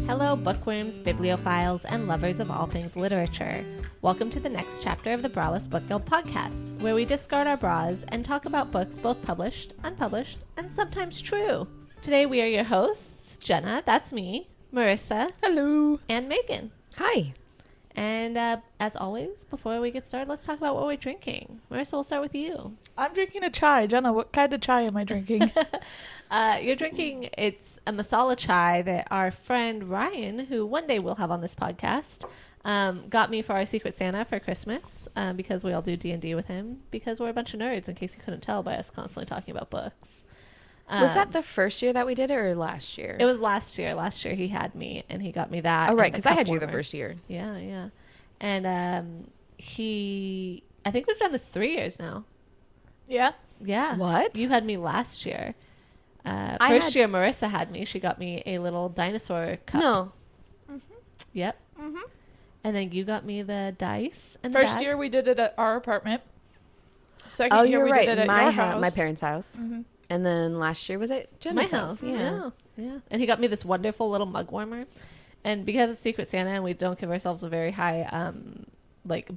Hello, bookworms, bibliophiles, and lovers of all things literature. Welcome to the next chapter of the Braless Book Guild podcast, where we discard our bras and talk about books both published, unpublished, and sometimes true. Today we are your hosts, Jenna, that's me, Marissa, hello, and Megan. Hi. And as always, before we get started, let's talk about what we're drinking. Marissa, we'll start with you. I'm drinking a chai. Jenna, what kind of chai am I drinking? You're drinking, it's a masala chai that our friend Ryan, who one day we'll have on this podcast, got me for our Secret Santa for Christmas, because we all do D&D with him, because we're a bunch of nerds, in case you couldn't tell by us constantly talking about books. Was that the first year that we did it or last year? It was last year. Last year he had me, and he got me that. Oh, right, because I had you the first year. Yeah. And I think we've done this 3 years now. Yeah. Yeah. What? You had me last year. First year Marissa had me. She got me a little dinosaur cup. No. Mm-hmm. Yep. Mm-hmm. And then you got me the dice. And First year we did it at our apartment. Second year you're we right. did it at my your house. my parents' house. Mm-hmm. And then last year was at Jenna's my house. Yeah. And he got me this wonderful little mug warmer. And because it's Secret Santa and we don't give ourselves a very high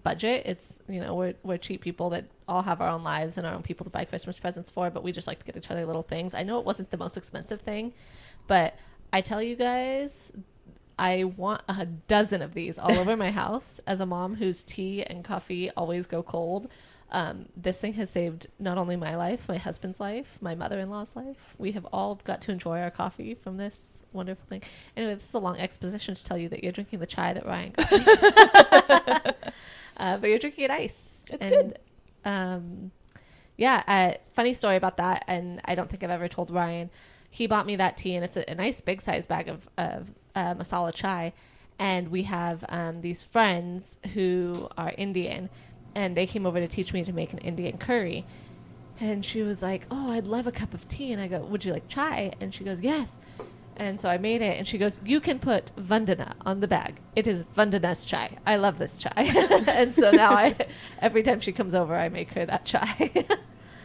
budget, it's, we're cheap people that all have our own lives and our own people to buy Christmas presents for, but we just like to get each other little things. I know it wasn't the most expensive thing, but I tell you guys, I want a dozen of these all over my house. As a mom whose tea and coffee always go cold, this thing has saved not only my life, my husband's life, my mother-in-law's life. We have all got to enjoy our coffee from this wonderful thing. Anyway, this is a long exposition to tell you that you're drinking the chai that Ryan got me. But you're drinking it iced. It's good. Funny story about that, and I don't think I've ever told Ryan. He bought me that tea, and it's a nice big size bag of masala chai. And we have these friends who are Indian, and they came over to teach me to make an Indian curry. And she was like, oh, I'd love a cup of tea. And I go, would you like chai? And she goes, yes. And so I made it. And she goes, you can put Vandana on the bag. It is Vandana's chai. I love this chai. And so now every time she comes over, I make her that chai.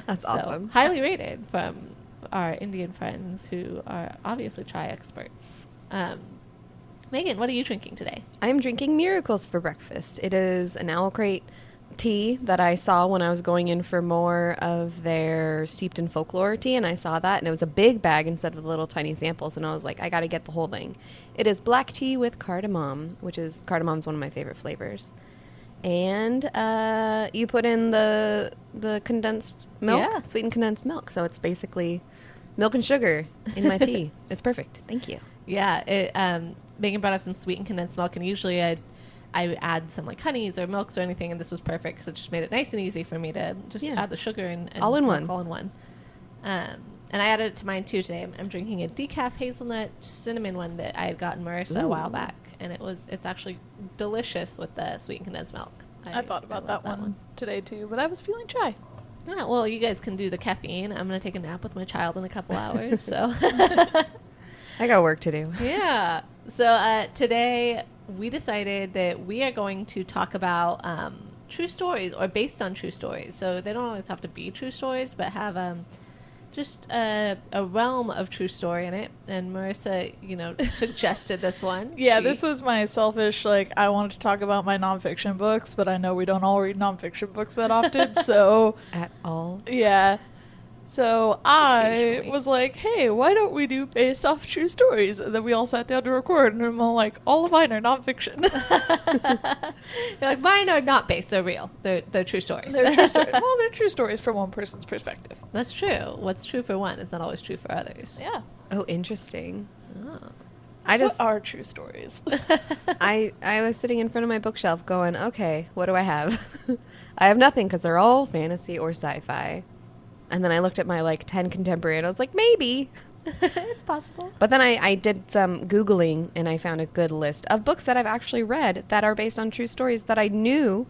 That's awesome. Highly rated from our Indian friends who are obviously chai experts. Megan, what are you drinking today? I'm drinking Miracles for breakfast. It is an owl crate tea that I saw when I was going in for more of their steeped in folklore tea, and I saw that, and it was a big bag instead of the little tiny samples, and I was like, I gotta get the whole thing. It is black tea with cardamom, cardamom's one of my favorite flavors. And you put in the condensed milk, sweetened condensed milk, so it's basically milk and sugar in my tea. It's perfect. Thank you. Yeah, Megan brought us some sweetened condensed milk, and usually I add some like honeys or milks or anything, and this was perfect because it just made it nice and easy for me to just add the sugar and all in one. All in one. And I added it to mine too today. I'm drinking a decaf hazelnut cinnamon one that I had gotten Marissa a while back, and it's actually delicious with the sweetened condensed milk. I thought about that one today too, but I was feeling chai. Yeah, well, you guys can do the caffeine. I'm going to take a nap with my child in a couple hours, so. I got work to do. Yeah. So today we decided that we are going to talk about true stories or based on true stories. So they don't always have to be true stories, but have just a realm of true story in it. And Marissa, suggested this one. Yeah, this was my selfish, I wanted to talk about my nonfiction books, but I know we don't all read nonfiction books that often, so. At all? Yeah. So I was like, hey, why don't we do based off true stories? And then we all sat down to record, and I'm all like, all of mine are nonfiction. You're like, mine are not based, they're real. They're true stories. They're true stories. Well, they're true stories from one person's perspective. That's true. What's true for one is not always true for others. Yeah. Oh, interesting. Oh. What are true stories? I was sitting in front of my bookshelf going, okay, what do I have? I have nothing because they're all fantasy or sci-fi. And then I looked at my 10 contemporary and I was like, maybe. It's possible. But then I did some Googling and I found a good list of books that I've actually read that are based on true stories that I knew.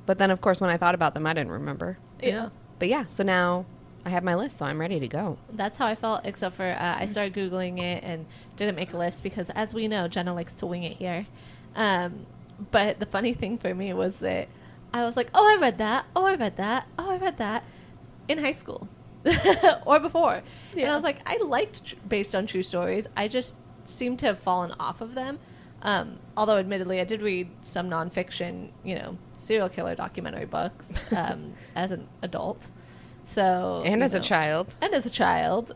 But then, of course, when I thought about them, I didn't remember. Yeah. But yeah, so now I have my list, so I'm ready to go. That's how I felt, except for I started Googling it and didn't make a list because, as we know, Jenna likes to wing it here. But the funny thing for me was that I was like, oh, I read that. Oh, I read that. Oh, I read that. In high school or before. Yeah. And I was like, I liked based on true stories. I just seem to have fallen off of them. Although, admittedly, I did read some nonfiction, serial killer documentary books as an adult. So And as a child. And as a child.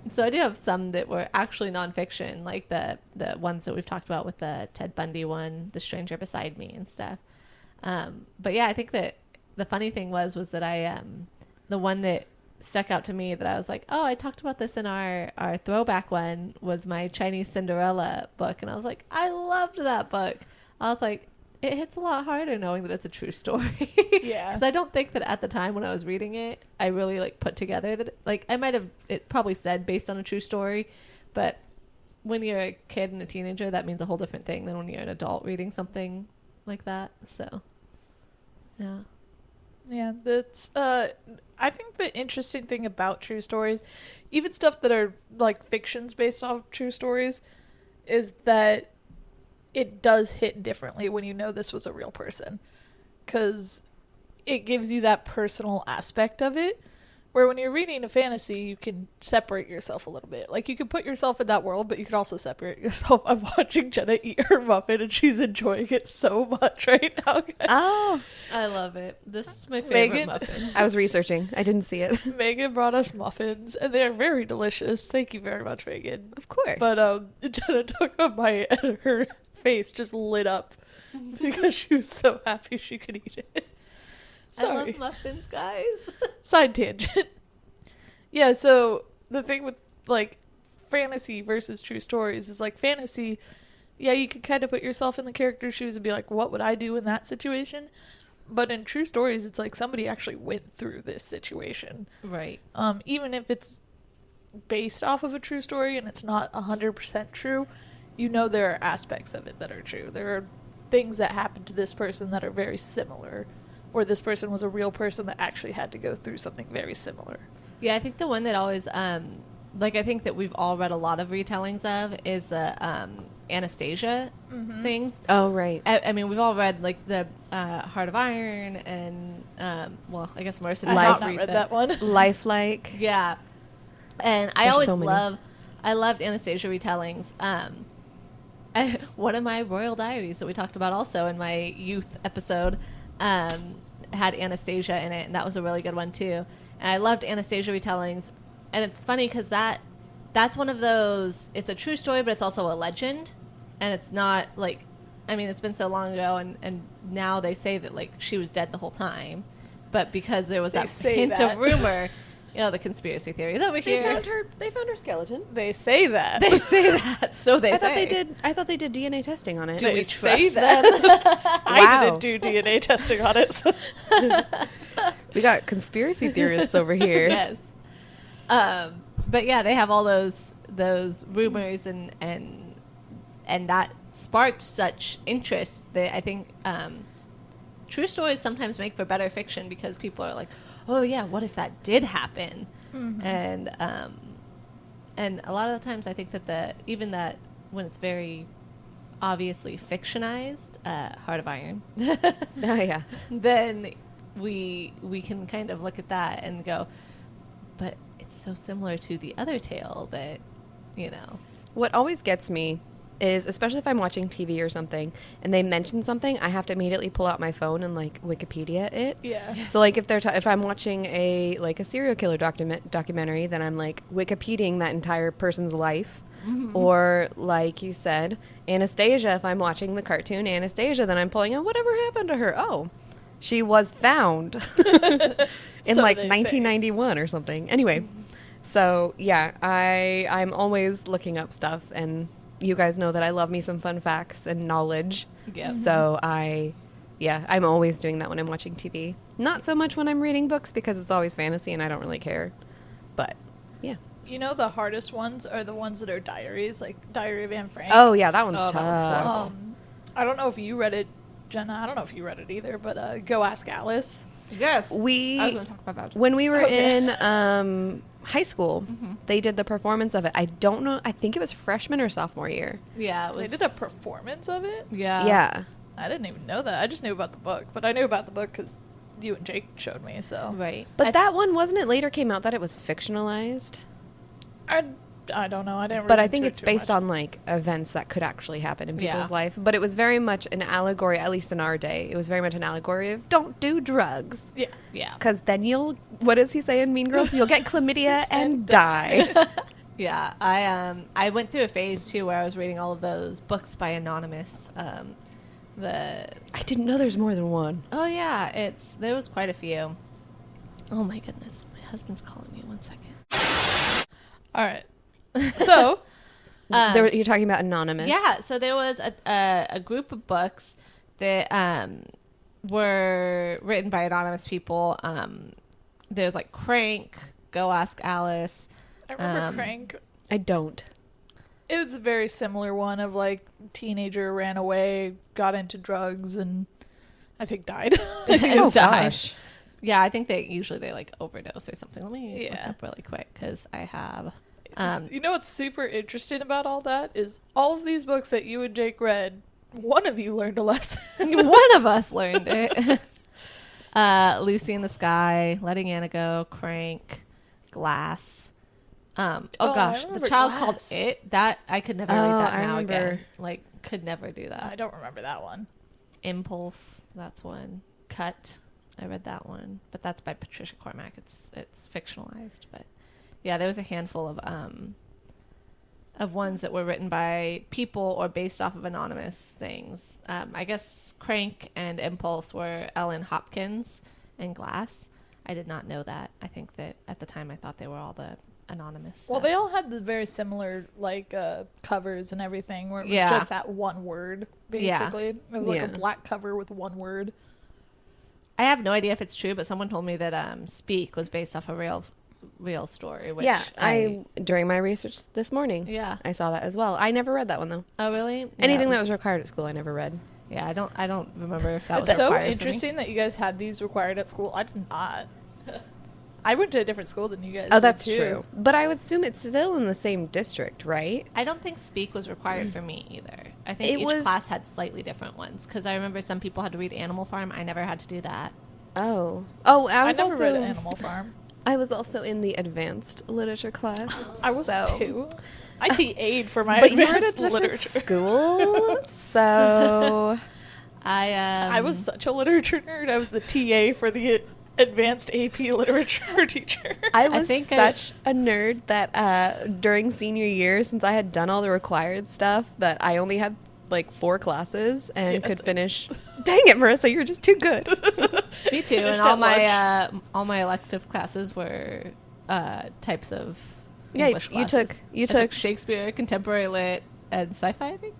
So I do have some that were actually nonfiction, like the ones that we've talked about with the Ted Bundy one, The Stranger Beside Me and stuff. But yeah, I think that the funny thing was that I, the one that stuck out to me that I was like, oh, I talked about this in our throwback one, was my Chinese Cinderella book. And I was like, I loved that book. I was like, it hits a lot harder knowing that it's a true story. Yeah. Because I don't think that at the time when I was reading it, I really like put together that, like, I might have, it probably said based on a true story, but when you're a kid and a teenager, that means a whole different thing than when you're an adult reading something like that. So, yeah. Yeah, that's I think the interesting thing about true stories, even stuff that are like fictions based off true stories, is that it does hit differently when you know this was a real person, because it gives you that personal aspect of it, where when you're reading a fantasy, you can separate yourself a little bit. Like, you can put yourself in that world, but you can also separate yourself. I'm watching Jenna eat her muffin, and she's enjoying it so much right now. Oh, I love it. This is my favorite Megan? muffin. I was researching. I didn't see it. Megan brought us muffins, and they're very delicious. Thank you very much, Megan. Of course. But Jenna took a bite, and her face just lit up because she was so happy she could eat it. I Sorry. love muffins, guys. Side tangent. Yeah, so the thing with, like, fantasy versus true stories is, like, fantasy, yeah, you can kind of put yourself in the character's shoes and be like, what would I do in that situation? But in true stories, it's like somebody actually went through this situation. Right. Even if it's based off of a true story and it's not 100% true, there are aspects of it that are true. There are things that happened to this person that are very similar, or this person was a real person that actually had to go through something very similar. Yeah, I think the one that always, I think that we've all read a lot of retellings of is the Anastasia things. Oh, right. I mean, we've all read, like, the Heart of Iron and, I guess Marissa did I've not not read read that one. Lifelike. Yeah. And I There's always so many. I loved Anastasia retellings. One of my Royal Diaries that we talked about also in my youth episode had Anastasia in it, and that was a really good one too. And I loved Anastasia retellings. And it's funny because that's one of those, it's a true story, but it's also a legend. And it's not like, I mean, it's been so long ago, and now they say that, like, she was dead the whole time. But because there was that hint of rumor, the conspiracy theories over here. They found her skeleton. They say that. They say that. So they I say. thought they did DNA testing on it. Do They we say trust that. them? I didn't do DNA testing on it. So. We got conspiracy theorists over here. Yes. But yeah, they have all those rumors and that sparked such interest that I think true stories sometimes make for better fiction because people are like, oh yeah, what if that did happen? Mm-hmm. And a lot of the times I think that even that when it's very obviously fictionized, Heart of Iron, Oh, yeah. then we can kind of look at that and go, but it's so similar to the other tale that, What always gets me is, especially if I'm watching TV or something, and they mention something, I have to immediately pull out my phone and, like, Wikipedia it. Yeah. So, like, if I'm watching a serial killer documentary, then I'm, like, Wikipediaing that entire person's life. Mm-hmm. Or, like you said, Anastasia, if I'm watching the cartoon Anastasia, then I'm pulling out whatever happened to her. Oh, she was found in, So like, they say. 1991 or something. Anyway, so, yeah, I'm always looking up stuff, and you guys know that I love me some fun facts and knowledge. Yeah. So I'm always doing that when I'm watching TV. Not so much when I'm reading books because it's always fantasy and I don't really care. But, yeah. The hardest ones are the ones that are diaries, like Diary of Anne Frank. Oh, yeah, that one's Oh, tough. that one's I don't know if you read it, Jenna. I don't know if you read it either, but Go Ask Alice. yes, I was We, going to talk about that. when we were Okay. in high school, they did the performance of it. I don't know. I think it was freshman or sophomore year. Yeah, it was. They did a performance of it? Yeah. Yeah. I didn't even know that. I just knew about the book, but I knew about the book because you and Jake showed me, so. Right. But that one, wasn't it later came out that it was fictionalized? I I don't know. I didn't. But read I think into it it's too based much. on like events that could actually happen in people's Yeah. life. But it was very much an allegory, at least in our day. It was very much an allegory of don't do drugs. Yeah. Yeah. Because then what does he say in Mean Girls? You'll get chlamydia and die. Yeah. I went through a phase too where I was reading all of those books by Anonymous. I didn't know there's more than one. Oh yeah, there was quite a few. Oh my goodness, my husband's calling me. 1 second. All right. So, You're talking about Anonymous. Yeah, so there was a group of books that were written by anonymous people. There's like Crank, Go Ask Alice. I remember Crank. I don't. It was a very similar one of like teenager ran away, got into drugs, and I think died. Oh, died. gosh. Yeah, I think they like overdose or something. Let me look Yeah. up really quick because I have. You know what's super interesting about all that is all of these books that you and Jake read, one of you learned a lesson. One of us learned it. Lucy in the Sky, Letting Anna Go, Crank, Glass. Oh I gosh, remember The Child Glass. Called It. That I could never read that I now remember. again. Like, could never do I that. don't remember that one. Impulse. That's one. Cut. I read that one, but that's by Patricia Cormack. It's fictionalized, but yeah, there was a handful of ones that were written by people or based off of anonymous things. I guess Crank and Impulse were Ellen Hopkins and Glass. I did not know that. I think that at the time I thought they were all the anonymous. Well, stuff. they all had the very similar like covers and everything, where it was Yeah. just that one word basically. It was like Yeah. a black cover with one word. I have no idea if it's true, but someone told me that Speak was based off a real story. Which Yeah, I during my research this morning, Yeah. I saw that as well. I never read that one though. Oh really? Yeah, Anything it that was required at school, I never read. Yeah, I don't remember if that was It's so required for me. interesting that you guys had these required at school. I did not. I went to a different school than you guys. Oh, did, that's too. true. But I would assume it's still in the same district, right? I don't think Speak was required for me either. I think It each was- class had slightly different ones because I remember some people had to read Animal Farm. I never had to do that. I I was never also read Animal Farm. I was also in the advanced literature class. I was so- too. I TA'd for my But you were at a advanced different literature. school, so I was such a literature nerd. I was the TA for the advanced AP literature teacher. I was think such a nerd that during senior year, since I had done all the required stuff, that I only had like 4 classes and Yes. could finish. Dang it, Marissa, you're just too good. Me too, and Finished all at all my elective classes were types of Yeah, English you classes. took- I took Shakespeare, contemporary lit, and sci-fi. I think.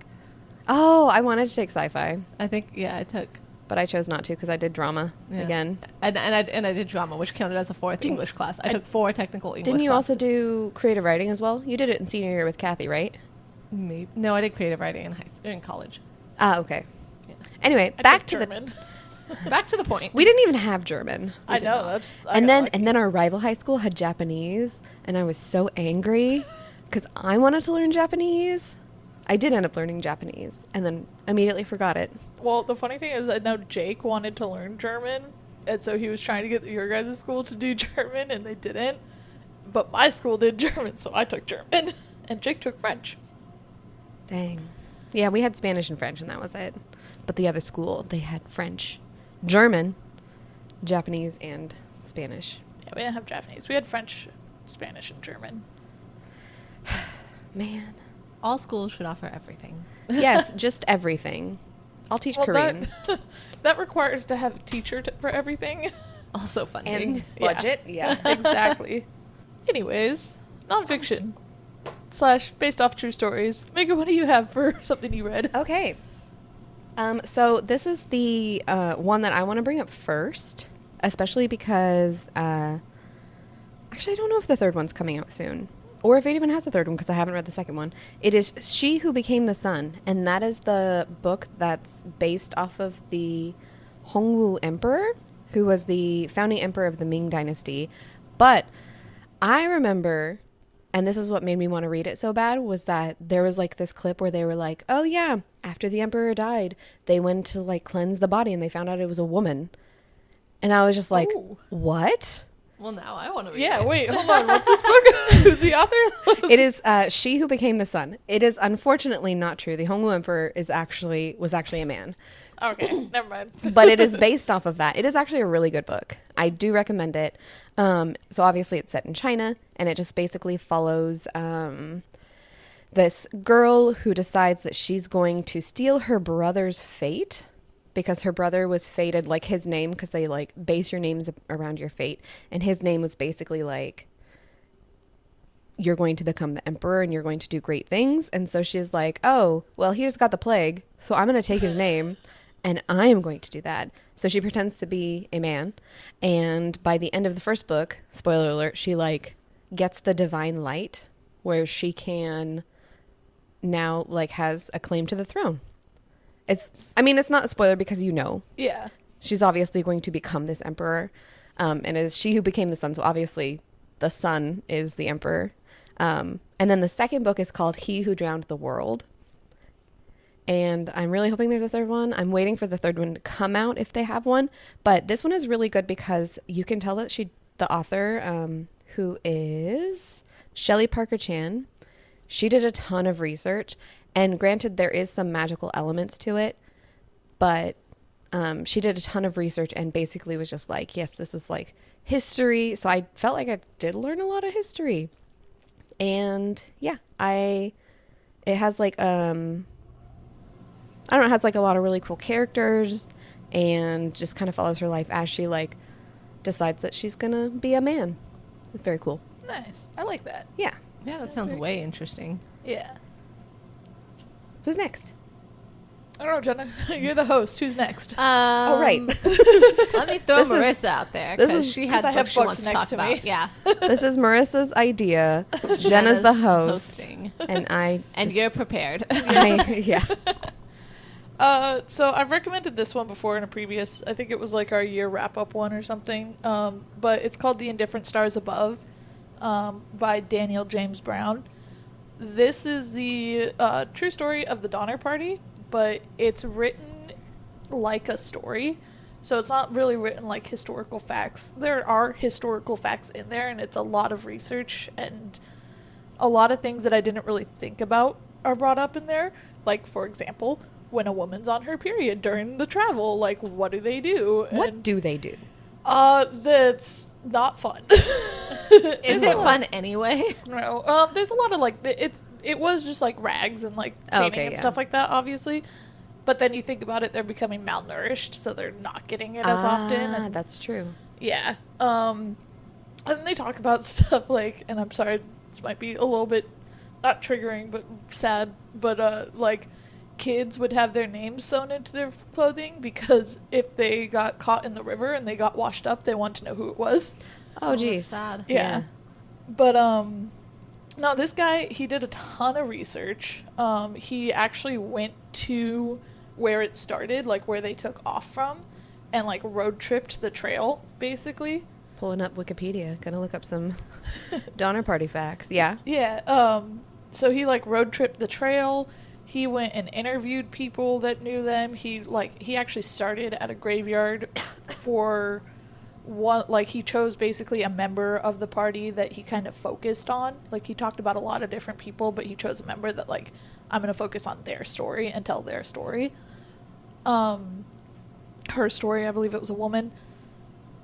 Oh, I wanted to take sci-fi, I think yeah, I took. but I chose not to because I did drama Yeah. again. And I did drama, which counted as a 4th English class. I took 4 technical English. Didn't you also classes. do creative writing as well? You did it in senior year with Kathy, right? Maybe. No, I did creative writing in college. Ah, okay. Yeah. Anyway, I back took to German. Back to the point. we didn't even have German. I did know not. that's. I And got then lucky. our rival high school had Japanese, and I was so angry because I wanted to learn Japanese. I did end up learning Japanese, and then immediately forgot it. Well, the funny thing is, I know Jake wanted to learn German, and so he was trying to get your guys' school to do German, and they didn't. But my school did German, so I took German, and Jake took French. Dang. Yeah, we had Spanish and French, and that was it. But the other school, they had French, German, Japanese, and Spanish. Yeah, we didn't have Japanese. We had French, Spanish, and German. Man. All schools should offer everything. Yes, just everything. I'll teach Korean. That requires to have a teacher for everything. Also funding. And Yeah. budget, yeah. Exactly. Anyways, nonfiction / based off true stories. Megan, what do you have for something you read? Okay. So this is the one that I want to bring up first, especially because actually I don't know if the third one's coming out soon, or if it even has a third one because I haven't read the second one. It is She Who Became the Sun, and that is the book that's based off of the Hongwu Emperor, who was the founding emperor of the Ming Dynasty. But I remember, and this is what made me want to read it so bad, was that there was like this clip where they were like, oh yeah, after the emperor died, they went to like cleanse the body and they found out it was a woman. And I was just like, Ooh. what? Well, now I want to read Yeah, it. wait, hold on. What's this book? Who's the author? It is She Who Became the Sun. It is unfortunately not true. The Hongwu Emperor was actually a man. Okay, never mind. But it is based off of that. It is actually a really good book. I do recommend it. So obviously it's set in China, and it just basically follows this girl who decides that she's going to steal her brother's fate, because her brother was fated, like his name, because they like base your names around your fate, and his name was basically like, you're going to become the emperor and you're going to do great things. And so she's like, oh, well, he just got the plague, so I'm going to take his name and I am going to do that. So she pretends to be a man, and by the end of the first book, spoiler alert, she like gets the divine light where she can now like has a claim to the throne. It's not a spoiler because Yeah. she's obviously going to become this emperor, and it is she who became the sun. So obviously the sun is the emperor. And then the second book is called He Who Drowned the World. And I'm really hoping there's a third one. I'm waiting for the third one to come out if they have one. But this one is really good because you can tell that the author, who is Shelley Parker Chan, she did a ton of research. And granted, there is some magical elements to it, but she did a ton of research and basically was just like, yes, this is like history. So I felt like I did learn a lot of history. And yeah, it has like, it has like a lot of really cool characters, and just kind of follows her life as she like decides that she's going to be a man. It's very cool. Nice. I like that. Yeah. Yeah, that sounds way interesting. Yeah. Who's next? I don't know, Jenna. You're the host. Who's next? Oh, right. Let me throw This is- Marissa out there this because is- she had 'cause I have books she books wants to next talk to about. me. Yeah, This is Marissa's idea. Jenna's the host. hosting. And I And just- you're prepared. yeah. So I've recommended this one before in a previous, I think it was like our year wrap-up one or something, but it's called The Indifferent Stars Above, by Daniel James Brown. This is the true story of the Donner Party, but it's written like a story, so it's not really written like historical facts. There are historical facts in there, and it's a lot of research, and a lot of things that I didn't really think about are brought up in there, like, for example, when a woman's on her period during the travel, like, what do they do? What do they do? That's not fun. Is it fun anyway? No. There's a lot of, like, it was just, like, rags and, like, cleaning and stuff like that, obviously. But then you think about it, they're becoming malnourished, so they're not getting it as often. And, That's true. yeah. And they talk about stuff like, and I'm sorry, this might be a little bit, not triggering, but sad, but, like, kids would have their names sewn into their clothing because if they got caught in the river and they got washed up, they want to know who it was. Oh, that's geez. sad. Yeah. But, no, this guy, he did a ton of research. He actually went to where it started, like where they took off from, and like road tripped the trail, basically. Pulling up Wikipedia. Gonna look up some Donner Party facts. Yeah. Yeah. So he like road tripped the trail. He went and interviewed people that knew them. He actually started at a graveyard for one, like he chose basically a member of the party that he kind of focused on. Like he talked about a lot of different people, but he chose a member that like, I'm going to focus on their story and tell their story. Her story, I believe it was a woman.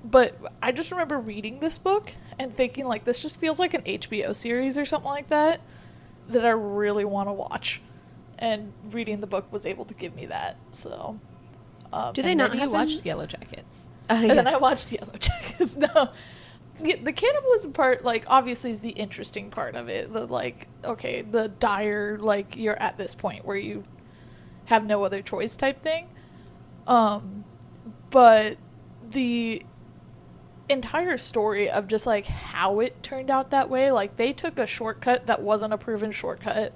But I just remember reading this book and thinking like, this just feels like an HBO series or something like that I really want to watch. And reading the book was able to give me that. So, Do they And not then have you them? watched Yellow Jackets? and then I watched Yellow Jackets. No, yeah, the cannibalism part, like, obviously is the interesting part of it. The like, okay, the dire, like, you're at this point where you have no other choice type thing. But the entire story of just like how it turned out that way, like they took a shortcut that wasn't a proven shortcut.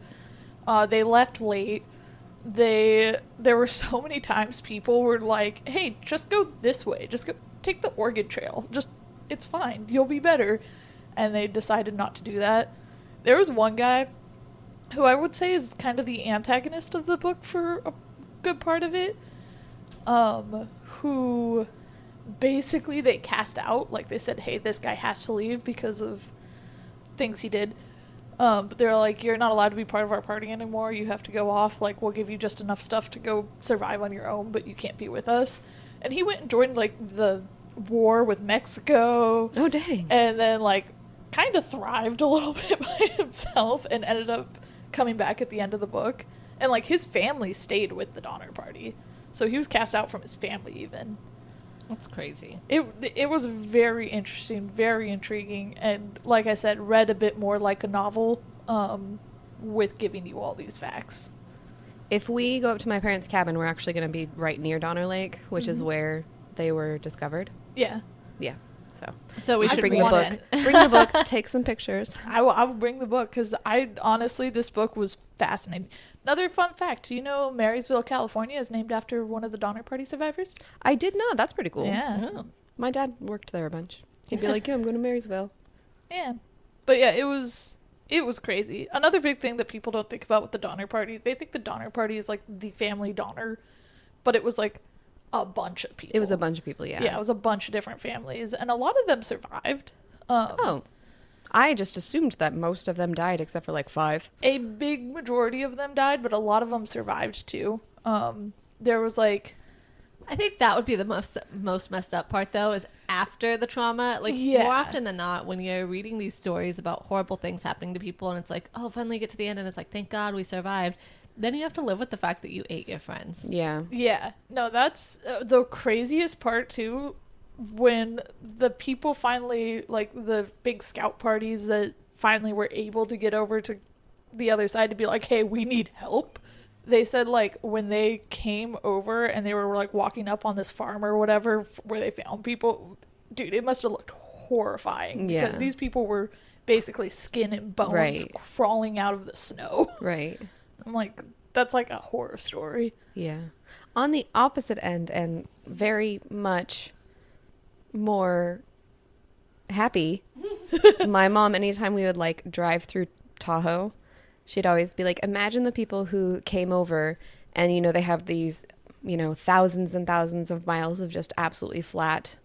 They left late. There were so many times people were like, hey, just go this way. Just go take the Oregon Trail. It's fine. You'll be better. And they decided not to do that. There was one guy who I would say is kind of the antagonist of the book for a good part of it, who basically they cast out. Like, they said, hey, this guy has to leave because of things he did. But they're like, you're not allowed to be part of our party anymore. You have to go off. Like, we'll give you just enough stuff to go survive on your own, but you can't be with us. And he went and joined, like, the war with Mexico. Oh, dang. And then, like, kind of thrived a little bit by himself and ended up coming back at the end of the book. And, like, his family stayed with the Donner Party. So he was cast out from his family, even. That's crazy. It was very interesting, very intriguing, and like I said, read a bit more like a novel, with giving you all these facts. If we go up to my parents' cabin, we're actually going to be right near Donner Lake, which is where they were discovered. Yeah. Yeah. So we should bring read the book. it. Bring the book. Take some pictures. I will bring the book, because honestly, this book was fascinating. Another fun fact, do you know Marysville, California is named after one of the Donner Party survivors? I did not. That's pretty cool. Yeah. Oh. My dad worked there a bunch. He'd be like, yeah, I'm going to Marysville. Yeah. But yeah, it was crazy. Another big thing that people don't think about with the Donner Party, they think the Donner Party is like the family Donner, but it was like a bunch of people. It was a bunch of people, yeah. Yeah, it was a bunch of different families, and a lot of them survived. Oh. I just assumed that most of them died except for like 5. A big majority of them died, but a lot of them survived too. There was like... I think that would be the most messed up part, though, is after the trauma. Like, Yeah. more often than not, when you're reading these stories about horrible things happening to people, and it's like, oh, finally get to the end, and it's like, thank God we survived. Then you have to live with the fact that you ate your friends. Yeah. Yeah. No, that's the craziest part too, when the people finally, like the big scout parties that finally were able to get over to the other side to be like, hey, we need help. They said, like, when they came over and they were like walking up on this farm or whatever where they found people, dude, it must have looked horrifying. Yeah. Because these people were basically skin and bones Right. crawling out of the snow. Right. I'm like, that's like a horror story. Yeah. On the opposite end, and very much more happy, my mom, anytime we would like drive through Tahoe, she'd always be like, imagine the people who came over and, you know, they have these, you know, thousands and thousands of miles of just absolutely flat.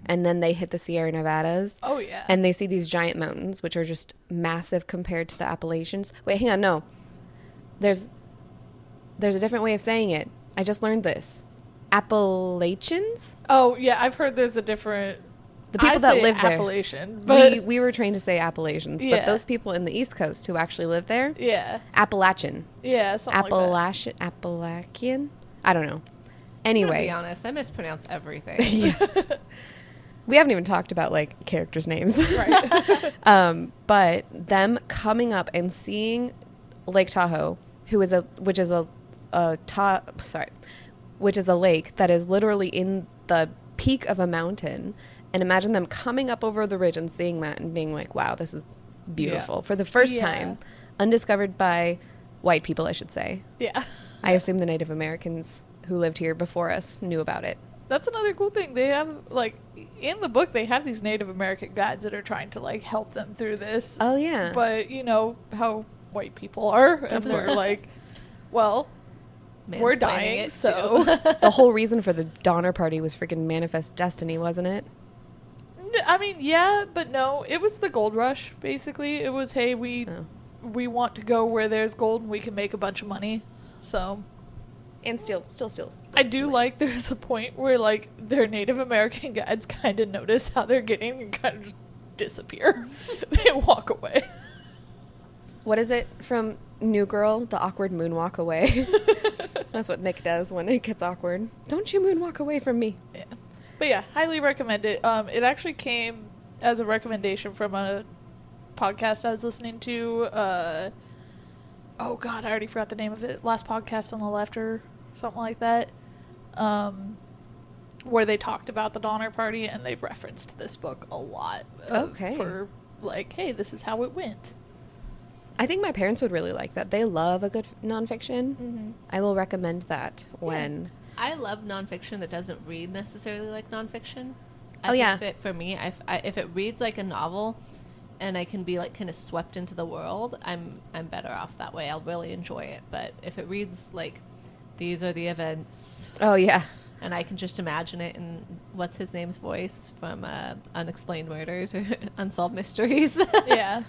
And then they hit the Sierra Nevadas. Oh, yeah. And they see these giant mountains, which are just massive compared to the Appalachians. Wait, hang on. No. There's a different way of saying it. I just learned this. Appalachians? Oh, yeah, I've heard there's a different... The people I that say live there. Appalachian, but... We were trained to say Appalachians, Yeah. but those people in the East Coast who actually live there, Yeah. Appalachian. Yeah, something like Appalachian? I don't know. To Anyway, be honest, I mispronounce everything. we haven't even talked about like characters' names. that. Right. But them coming up and seeing Lake Tahoe, which is a lake that is literally in the peak of a mountain, and imagine them coming up over the ridge and seeing that and being like, wow, this is beautiful. Yeah. For the first Yeah. time, undiscovered by white people, I should say. Yeah. I assume the Native Americans who lived here before us knew about it. That's another cool thing. They have, like, in the book, they have these Native American guides that are trying to, like, help them through this. Oh, yeah. But, you know, how white people are. And Of they're course. like, well, we're Mansplaining dying, it, so... too. The whole reason for the Donner Party was freaking manifest destiny, wasn't it? I mean, yeah, but no. It was the gold rush, basically. It was, hey, we want to go where there's gold and we can make a bunch of money. So... And still. I do like there's a point where, like, their Native American guides kind of notice how they're getting and kind of just disappear. They walk away. What is it from New Girl? The awkward moonwalk away. That's what Nick does when it gets awkward. Don't you moonwalk away from me. Yeah. But yeah, highly recommend it. It actually came as a recommendation from a podcast I was listening to. Oh God, I already forgot the name of it. Last Podcast on the Left or something like that. Where they talked about the Donner Party and they referenced this book a lot. Okay. For like, hey, this is how it went. I think my parents would really like that. They love a good nonfiction. Mm-hmm. I will recommend that when... I love nonfiction that doesn't read necessarily like nonfiction. I Oh, think yeah. that for me, if it reads like a novel and I can be like kind of swept into the world, I'm better off that way. I'll really enjoy it. But if it reads like these are the events, Oh, yeah. and I can just imagine it in what's his name's voice from Unexplained Murders or Unsolved Mysteries. Yeah.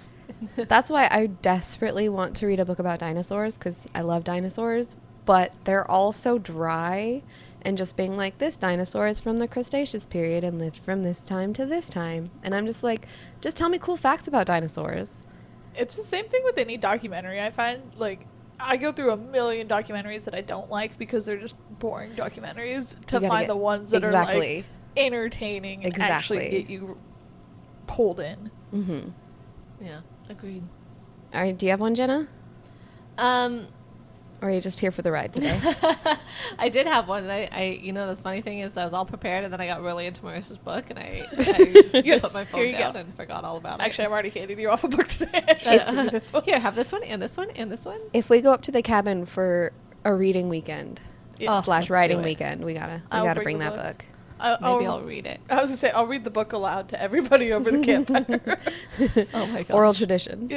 That's why I desperately want to read a book about dinosaurs, because I love dinosaurs, but they're all so dry, and just being like, this dinosaur is from the Cretaceous period and lived from this time to this time. And I'm just like, just tell me cool facts about dinosaurs. It's the same thing with any documentary. I find, like, I go through a million documentaries that I don't like because they're just boring documentaries to find the ones that are, like, entertaining and actually get you pulled in. Mm-hmm. Yeah, agreed. All right, do you have one, Jenna? Or are you just here for the ride today? I did have one. I the funny thing is I was all prepared, and then I got really into Marissa's book, and I Yes, put my phone down and forgot all about it. Actually, I'm already handing you off a book today. I should do this one. Here, have this one, and this one, and this one. If we go up to the cabin for a reading weekend Yes. / let's writing do it. weekend, we gotta I'll bring bring the that book. book. Maybe I'll read it. I was going to say, I'll read the book aloud to everybody over the campfire. Oh my god. Oral tradition.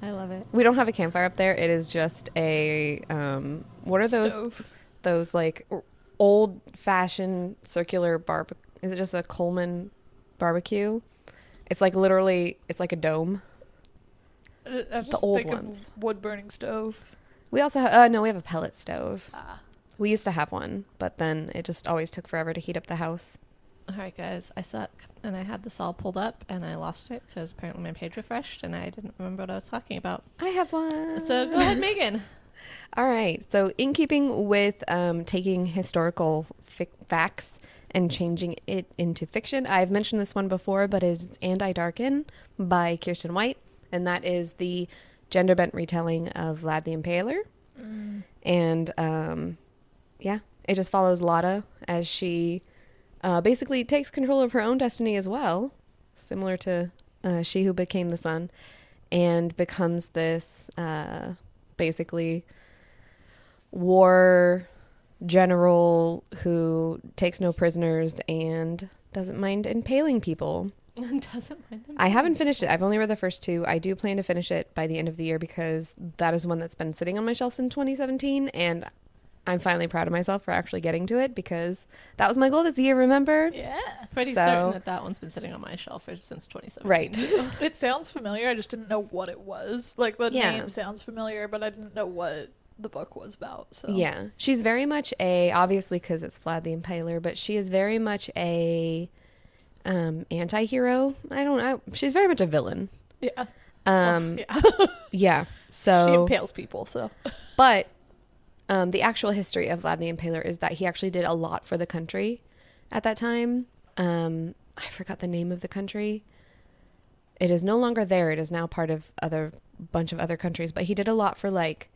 I love it. We don't have a campfire up there. It is just a what are those? Stove. Those like old fashioned circular barbecue. Is it just a Coleman barbecue? It's like literally, it's like a dome. I just old think of ones. wood burning stove. We also have no, we have a pellet stove. Ah. We used to have one, but then it just always took forever to heat up the house. All right, guys, I suck, and I had this all pulled up, and I lost it because apparently my page refreshed, and I didn't remember what I was talking about. I have one. So go ahead, Megan. All right. So, in keeping with taking historical facts and changing it into fiction, I've mentioned this one before, but it's And I Darken by Kirsten White, and that is the gender bent retelling of Vlad the Impaler. And yeah, it just follows Lotta as she basically takes control of her own destiny as well, similar to She Who Became the Sun, and becomes this basically war general who takes no prisoners and doesn't mind impaling people. Doesn't mind him. I haven't finished it. I've only read the first two. I do plan to finish it by the end of the year because that is one that's been sitting on my shelf since 2017, and I'm finally proud of myself for actually getting to it because that was my goal this year, remember? Yeah. Pretty certain that one's been sitting on my shelf since 2017. Right. It sounds familiar. I just didn't know what it was. Like, the name sounds familiar, but I didn't know what the book was about. So Yeah. She's very much obviously because it's Vlad the Impaler, but she is very much a anti-hero. I don't know. She's very much a villain. Yeah. Yeah. She So, impales people, so. but the actual history of Vlad the Impaler is that he actually did a lot for the country at that time. I forgot the name of the country. It is no longer there. It is now part of bunch of other countries, but he did a lot for like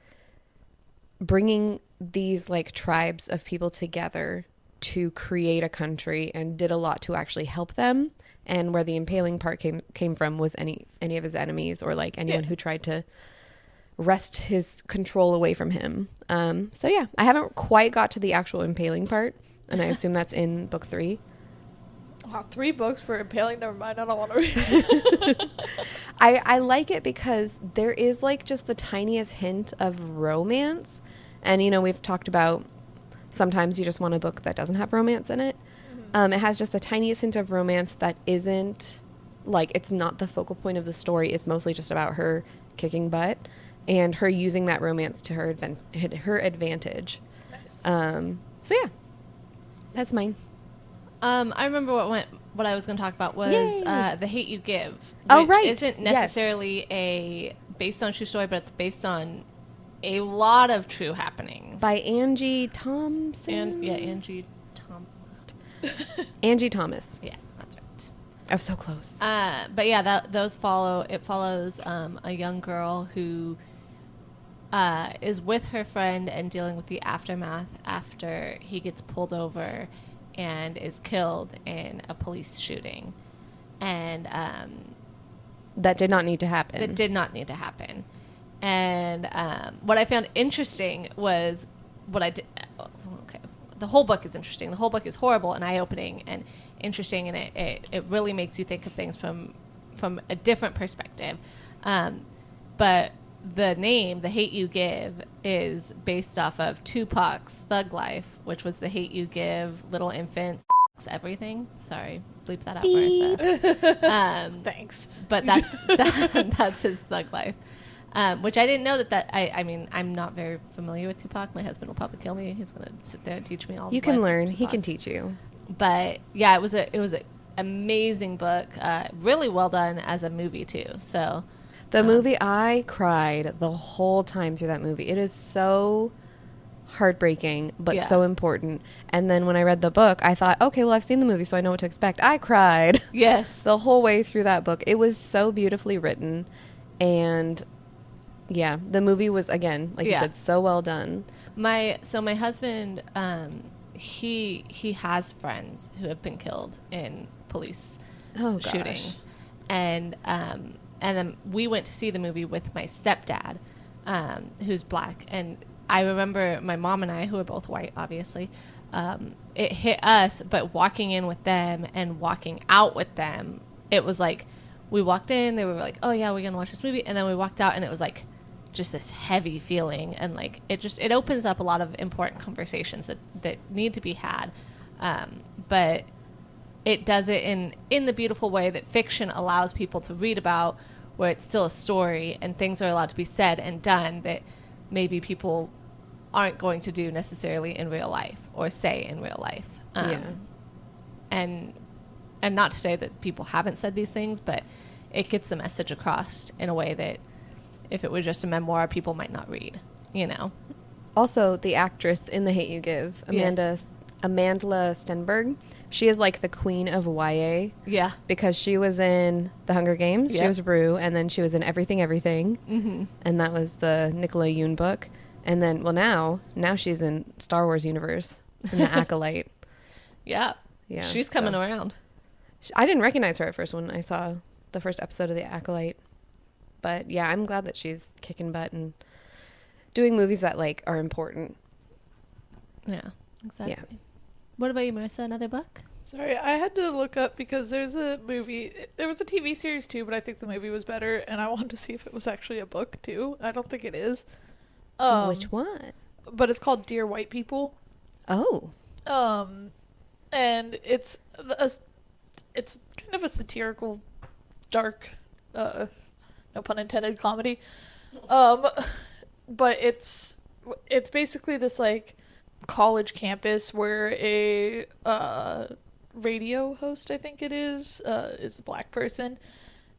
bringing these like tribes of people together to create a country, and did a lot to actually help them. And where the impaling part came from was any of his enemies, or like anyone who tried to wrest his control away from him. So yeah, I haven't quite got to the actual impaling part, and I assume that's in book 3. Wow, 3 books for impaling. Never mind. I don't want to read it. I like it because there is like just the tiniest hint of romance. And, we've talked about sometimes you just want a book that doesn't have romance in it. It has just the tiniest hint of romance that isn't, like, it's not the focal point of the story. It's mostly just about her kicking butt and her using that romance to her advantage. Nice. So, yeah, that's mine. I remember what I was going to talk about was The Hate You Give. Oh, which right. Isn't necessarily based on true story, but it's based on a lot of true happenings. By Angie Thompson. Angie Thomas. Yeah, that's right. I was so close. But yeah, it follows a young girl who is with her friend and dealing with the aftermath after he gets pulled over and is killed in a police shooting. And that did not need to happen. That did not need to happen. And what I found interesting was what I did. Okay, the whole book is interesting. The whole book is horrible and eye-opening and interesting, and it really makes you think of things from a different perspective. But the name, The Hate U Give, is based off of Tupac's Thug Life, which was the hate you give little infants everything. Sorry, bleep that out, Marissa. Thanks. But that's his Thug Life. Which I didn't know that I mean, I'm not very familiar with Tupac. My husband will probably kill me. He's going to sit there and teach me all You the can life of learn. He Tupac. can teach you. But yeah, it was an amazing book. Really well done as a movie too. So The movie, I cried the whole time through that movie. It is so heartbreaking, but Yeah. so important. And then when I read the book, I thought, okay, well, I've seen the movie, so I know what to expect. I cried yes, the whole way through that book. It was so beautifully written. And yeah, the movie was, again, like you Yeah. said, so well done. my husband, he has friends who have been killed in police Oh, gosh. shootings, and then we went to see the movie with my stepdad, who's black, and I remember my mom and I, who are both white, obviously, it hit us, but walking in with them and walking out with them, it was like we walked in, they were like, oh yeah, we're gonna watch this movie, and then we walked out and it was like just this heavy feeling, and like it opens up a lot of important conversations that need to be had, but it does it in the beautiful way that fiction allows people to read about, where it's still a story and things are allowed to be said and done that maybe people aren't going to do necessarily in real life or say in real life. Yeah. And not to say that people haven't said these things, but it gets the message across in a way that if it was just a memoir, people might not read, you know? Also, the actress in The Hate U Give, Amanda Stenberg, she is like the queen of YA. Yeah. Because she was in The Hunger Games, she Yep. was Rue, and then she was in Everything, Mm-hmm. and that was the Nicola Yoon book. And then, well, now she's in Star Wars universe, in The Acolyte. Yeah. Yeah, She's coming so- around. I didn't recognize her at first when I saw the first episode of The Acolyte. But yeah, I'm glad that she's kicking butt and doing movies that like are important. Yeah, exactly. Yeah. What about you, Marissa? Another book? Sorry, I had to look up because there's a movie. There was a TV series too, but I think the movie was better, and I wanted to see if it was actually a book too. I don't think it is. Which one? But it's called Dear White People. Oh. And it's kind of a satirical, dark, no pun intended, comedy. But it's basically this like college campus where a radio host, I think it is a black person,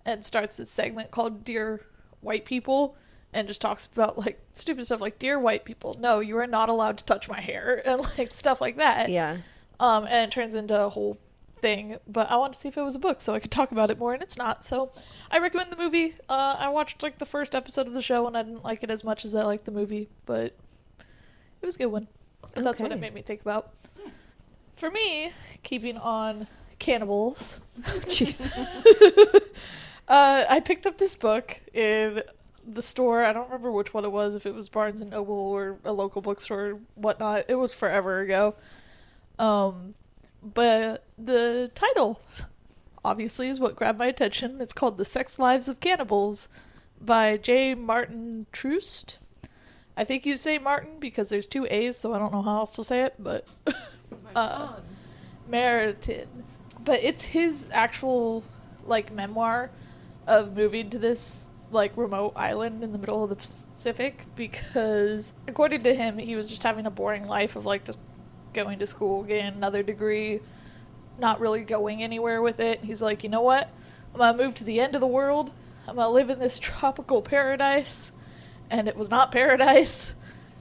and starts this segment called Dear White People, and just talks about like stupid stuff like, dear white people, no, you are not allowed to touch my hair, and like stuff like that. Yeah. And it turns into a whole thing, but I wanted to see if it was a book so I could talk about it more, and it's not. So I recommend the movie. I watched like the first episode of the show and I didn't like it as much as I liked the movie, but it was a good one. And that's what it Okay. made me think about. For me, keeping on cannibals, Jeez. I picked up this book in the store. I don't remember which one it was, if it was Barnes and Noble or a local bookstore or whatnot. It was forever ago. But the title, obviously, is what grabbed my attention. It's called The Sex Lives of Cannibals by J. Martin Troost. I think you say Martin because there's two A's, so I don't know how else to say it, but Meritin. But it's his actual, like, memoir of moving to this, like, remote island in the middle of the Pacific, because according to him, he was just having a boring life of, like, just going to school, getting another degree, not really going anywhere with it. He's like, you know what? I'm gonna move to the end of the world. I'm gonna live in this tropical paradise. And it was not paradise.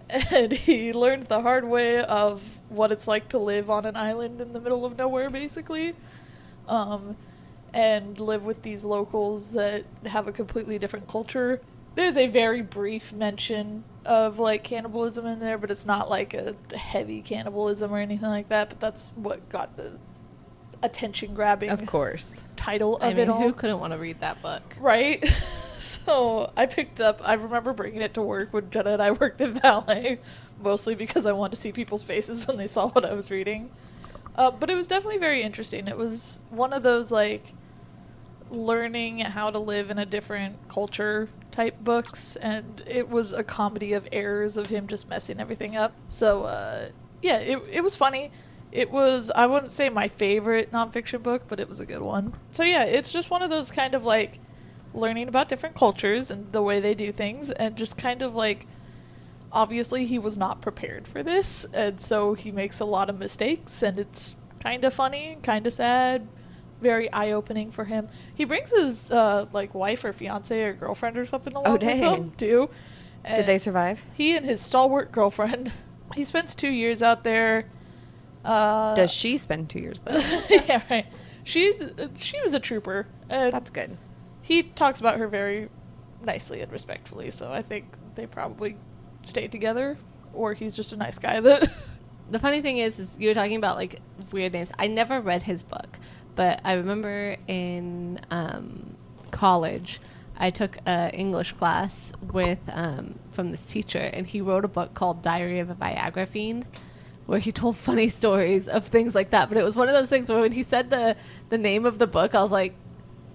And he learned the hard way of what it's like to live on an island in the middle of nowhere, basically. And live with these locals that have a completely different culture. There's a very brief mention of, like, cannibalism in there, but it's not, like, a heavy cannibalism or anything like that, but that's what got the attention-grabbing Of course. title of I it mean, all. who couldn't want to read that book? Right? So I picked up, I remember bringing it to work when Jenna and I worked in ballet, mostly because I wanted to see people's faces when they saw what I was reading. But it was definitely very interesting. It was one of those, like learning how to live in a different culture type books, and it was a comedy of errors of him just messing everything up. So yeah, it was funny. It was, I wouldn't say my favorite nonfiction book, but it was a good one. So yeah, it's just one of those kind of like learning about different cultures and the way they do things, and just kind of like, obviously he was not prepared for this, and so he makes a lot of mistakes, and it's kind of funny, kind of sad, very eye-opening for him. He brings his like wife or fiance or girlfriend or something along with him too. And did they survive? He and his stalwart girlfriend. He spends 2 years out there. Does she spend 2 years there? Yeah, right. She was a trooper. That's good. He talks about her very nicely and respectfully, so I think they probably stayed together, or he's just a nice guy that... The funny thing is you were talking about like weird names. I never read his book, but I remember in college I took an English class with from this teacher, and he wrote a book called Diary of a Viagra Fiend, where he told funny stories of things like that. But it was one of those things where when he said the name of the book, I was like,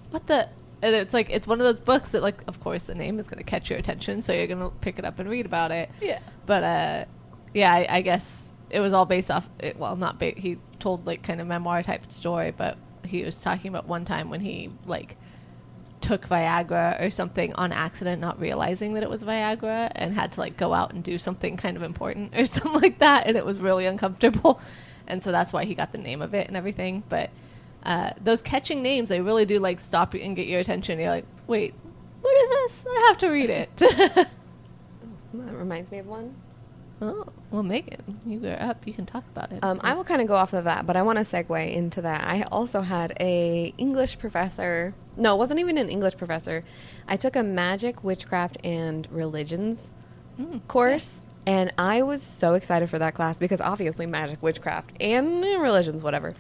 what the... And it's like, it's one of those books that, like, of course the name is going to catch your attention, so you're going to pick it up and read about it. Yeah. But, yeah, I guess it was all based off, he told, like, kind of memoir type story, but he was talking about one time when he, like, took Viagra or something on accident, not realizing that it was Viagra, and had to, like, go out and do something kind of important or something like that, and it was really uncomfortable. And so that's why he got the name of it and everything. But those catching names, they really do, like, stop you and get your attention. You're like, wait, what is this? I have to read it. That reminds me of one. Oh, well, Megan, you are up. You can talk about it. I will kind of go off of that, but I want to segue into that. I also had a English professor. No, it wasn't even an English professor. I took a magic, witchcraft, and religions course, and I was so excited for that class because obviously magic, witchcraft, and religions, whatever.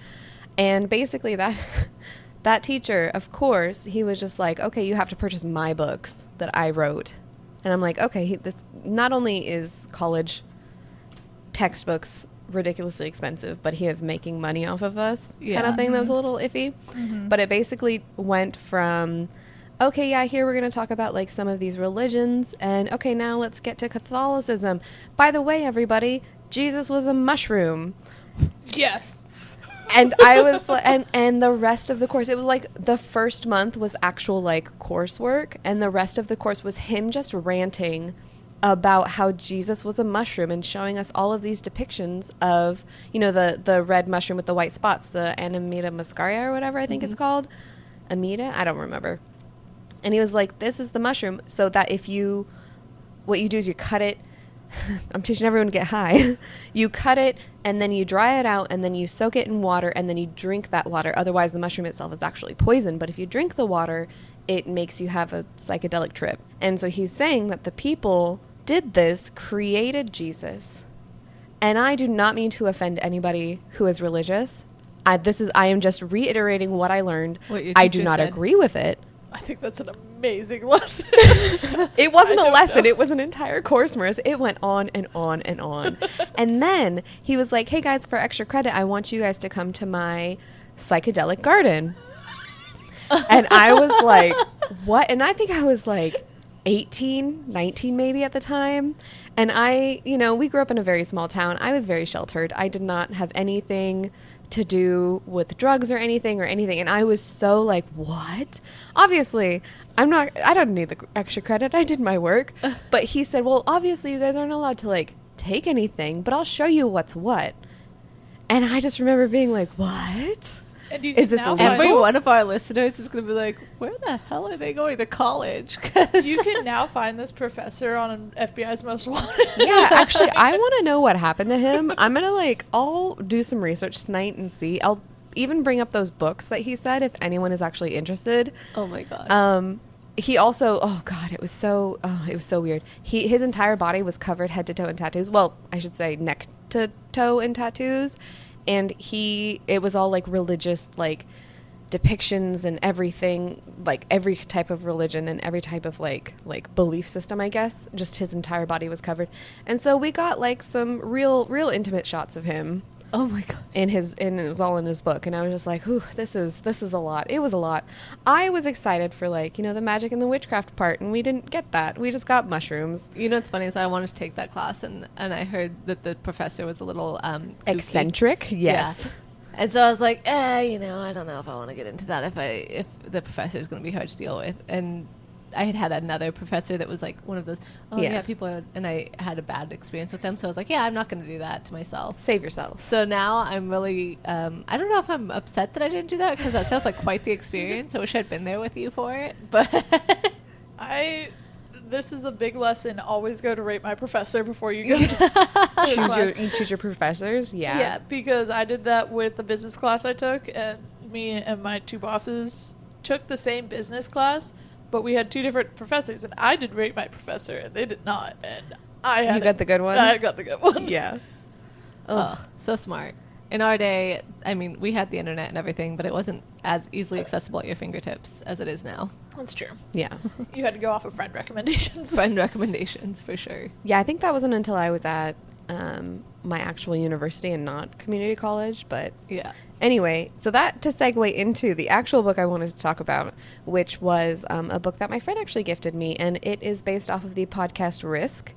And basically that teacher, of course, he was just like, okay, you have to purchase my books that I wrote. And I'm like, okay, this not only is college textbooks ridiculously expensive, but he is making money off of us kind of thing. That was a little iffy. But it basically went from, okay, yeah, here we're going to talk about like some of these religions, and okay, now let's get to Catholicism. By the way, everybody, Jesus was a mushroom. Yes. And I was and the rest of the course, it was like the first month was actual like coursework, and the rest of the course was him just ranting about how Jesus was a mushroom and showing us all of these depictions of, you know, the red mushroom with the white spots, the Amanita muscaria or whatever I think it's called. Amida? I don't remember. And he was like, this is the mushroom, so that what you do is you cut it. I'm teaching everyone to get high. You cut it, and then you dry it out, and then you soak it in water, and then you drink that water. Otherwise, the mushroom itself is actually poison. But if you drink the water, it makes you have a psychedelic trip. And so he's saying that the people did this, created Jesus. And I do not mean to offend anybody who is religious. I am just reiterating what I learned. I do not agree with it. I think that's an amazing lesson. It wasn't a lesson. It was an entire course, Marissa. It went on and on and on. And then he was like, hey, guys, for extra credit, I want you guys to come to my psychedelic garden. And I was like, what? And I think I was like 18, 19 maybe at the time. And we grew up in a very small town. I was very sheltered. I did not have anything to do with drugs or anything. And I was so like, what? Obviously, I don't need the extra credit. I did my work. But he said, well, obviously you guys aren't allowed to like take anything, but I'll show you what's what. And I just remember being like, what? Is this every one of our listeners is going to be like, where the hell are they going to college? You can now find this professor on FBI's Most Wanted. Yeah, actually, I want to know what happened to him. I'm going to I'll do some research tonight and see. I'll even bring up those books that he said if anyone is actually interested. Oh my God. He also, oh God, it was so weird. His entire body was covered head to toe in tattoos. Well, I should say neck to toe in tattoos. And it was all like religious, like depictions and everything, like every type of religion and every type of like belief system, I guess. Just his entire body was covered. And so we got like some real intimate shots of him Oh my god. and it was all in his book, and I was just like, "Ooh, this is a lot." It was a lot. I was excited for like, you know, the magic and the witchcraft part, and we didn't get that. We just got mushrooms. You know what's funny is I wanted to take that class, and I heard that the professor was a little kooky. Eccentric, yes. Yeah. And so I was like, you know, I don't know if I want to get into that if the professor is going to be hard to deal with. And I had another professor that was like one of those, people are, and I had a bad experience with them. So I was like, yeah, I'm not going to do that to myself. Save yourself. So now I'm really, I don't know if I'm upset that I didn't do that, because that sounds like quite the experience. I wish I'd been there with you for it. But this is a big lesson. Always go to rate my professor before you go to You choose your professors. Yeah, because I did that with the business class I took, and me and my two bosses took the same business class, but we had two different professors, and I did rate my professor, and they did not. And You got the good one? I got the good one. Yeah. oh, so smart. In our day, I mean, we had the internet and everything, but it wasn't as easily accessible at your fingertips as it is now. That's true. Yeah. You had to go off of friend recommendations. Friend recommendations, for sure. Yeah, I think that wasn't until I was at my actual university and not community college, but Yeah. anyway, so that to segue into the actual book I wanted to talk about, which was a book that my friend actually gifted me, and it is based off of the podcast Risk,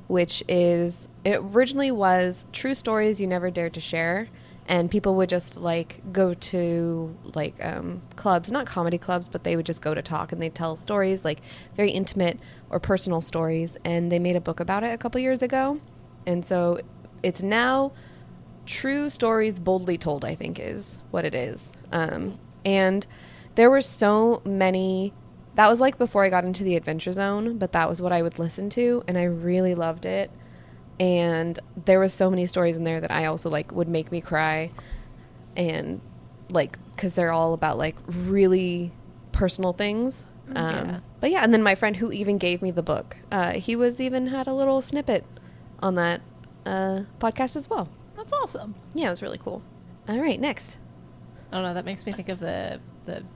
which is, it originally was true stories you never dared to share, and people would just like go to like clubs, not comedy clubs, but they would just go to talk, and they'd tell stories, like very intimate or personal stories, and they made a book about it a couple years ago, and so it's now True Stories Boldly Told, I think is what it is. And there were so many, that was like before I got into the Adventure Zone, but that was what I would listen to, and I really loved it. And there was so many stories in there that I also like would make me cry, and like, because they're all about like really personal things. Yeah. But yeah, and then my friend who even gave me the book, he was even had a little snippet on that podcast as well. That's awesome. Yeah, it was really cool. All right, next. I don't know, that makes me think of the